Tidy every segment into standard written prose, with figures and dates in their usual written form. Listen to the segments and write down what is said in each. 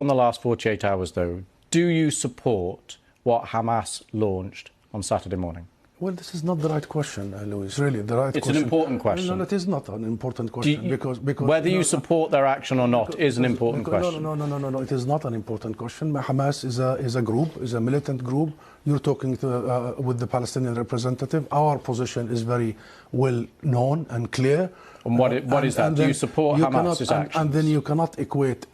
In the last 48 hours, though, do you support what Hamas launched on Saturday morning? Well, this is not the right question, Louis. Really, the right question. It's an important question. No, it is not an important question because whether you support their action or not is an important question. No. It is not an important question. Hamas is a group, is a militant group. You're talking with the Palestinian representative. Our position is very well known and clear. And what is that? Do you support Hamas's actions? And then you cannot equate.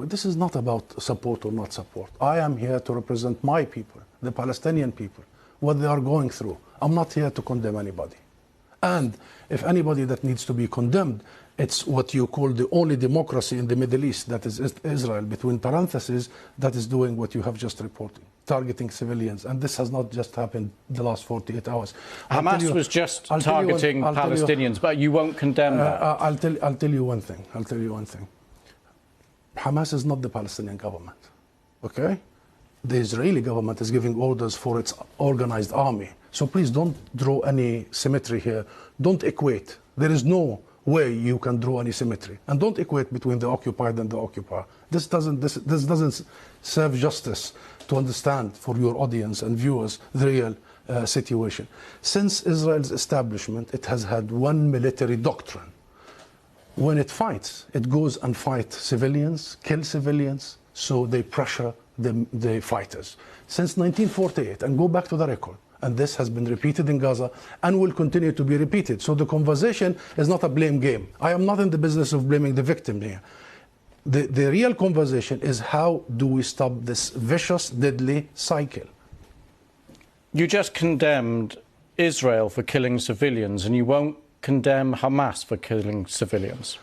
This is not about support or not support. I am here to represent my people, the Palestinian people, what they are going through. I'm not here to condemn anybody. And if anybody that needs to be condemned, it's what you call the only democracy in the Middle East, that is Israel, between parentheses, that is doing what you have just reported, targeting civilians. And this has not just happened the last 48 hours. Hamas was just targeting Palestinians, but you won't condemn that. I'll tell you one thing. Hamas is not the Palestinian government, okay? The Israeli government is giving orders for its organized army. So please don't draw any symmetry here. Don't equate. There is no way you can draw any symmetry. And don't equate between the occupied and the occupier. This doesn't serve justice to understand for your audience and viewers the real situation. Since Israel's establishment, it has had one military doctrine. When it fights, it goes and fights civilians, kill civilians, so they pressure the fighters. Since 1948, and go back to the record, and this has been repeated in Gaza and will continue to be repeated. So the conversation is not a blame game. I am not in the business of blaming the victim here. The real conversation is how do we stop this vicious, deadly cycle? You just condemned Israel for killing civilians, and you won't condemn Hamas for killing civilians.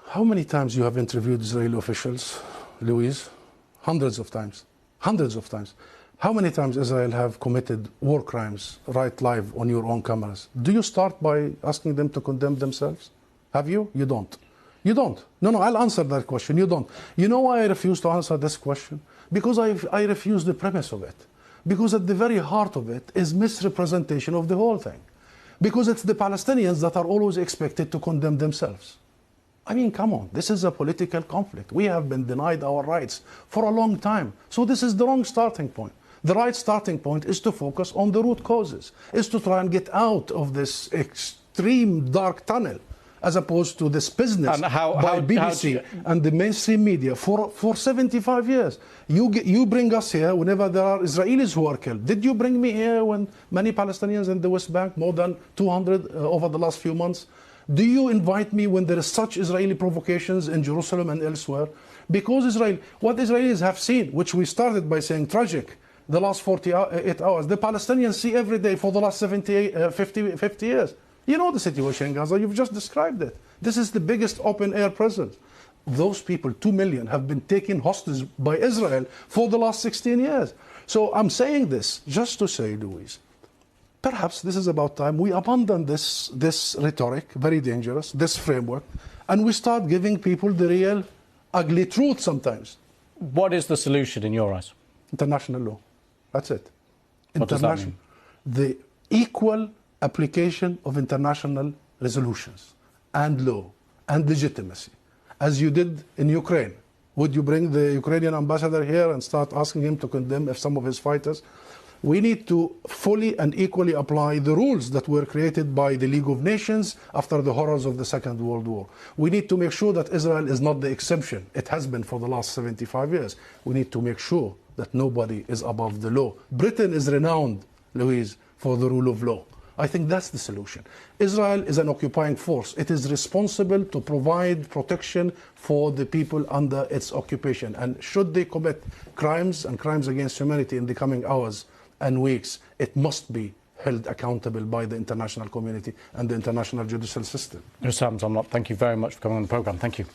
How many times you have interviewed Israeli officials, Louise? Hundreds of times. Hundreds of times. How many times Israel have committed war crimes right live on your own cameras? Do you start by asking them to condemn themselves? Have you? You don't. You don't. No, I'll answer that question. You don't. You know why I refuse to answer this question? Because I refuse the premise of it. Because at the very heart of it is misrepresentation of the whole thing. Because it's the Palestinians that are always expected to condemn themselves. I mean, come on, this is a political conflict. We have been denied our rights for a long time. So this is the wrong starting point. The right starting point is to focus on the root causes, is to try and get out of this extreme dark tunnel, as opposed to this business by BBC and the mainstream media for 75 years. You bring us here whenever there are Israelis who are killed. Did you bring me here when many Palestinians in the West Bank, more than 200 over the last few months? Do you invite me when there is such Israeli provocations in Jerusalem and elsewhere? Because what Israelis have seen, which we started by saying tragic, the last 48 hours, the Palestinians see every day for the last 50 years. You know the situation in Gaza, you've just described it. This is the biggest open-air prison. Those people, 2 million, have been taken hostage by Israel for the last 16 years. So I'm saying this just to say, Louise, perhaps this is about time we abandon this rhetoric, very dangerous, this framework, and we start giving people the real ugly truth sometimes. What is the solution in your eyes? International law. That's it. What does that mean? The equal application of international resolutions and law and legitimacy, as you did in Ukraine. Would you bring the Ukrainian ambassador here and start asking him to condemn some of his fighters? We need to fully and equally apply the rules that were created by the League of Nations after the horrors of the Second World War. We need to make sure that Israel is not the exception. It has been for the last 75 years. We need to make sure that nobody is above the law. Britain is renowned, Louise, for the rule of law. I think that's the solution. Israel is an occupying force. It is responsible to provide protection for the people under its occupation. And should they commit crimes and crimes against humanity in the coming hours and weeks, it must be held accountable by the international community and the international judicial system. Hussam Zomlot, thank you very much for coming on the programme. Thank you.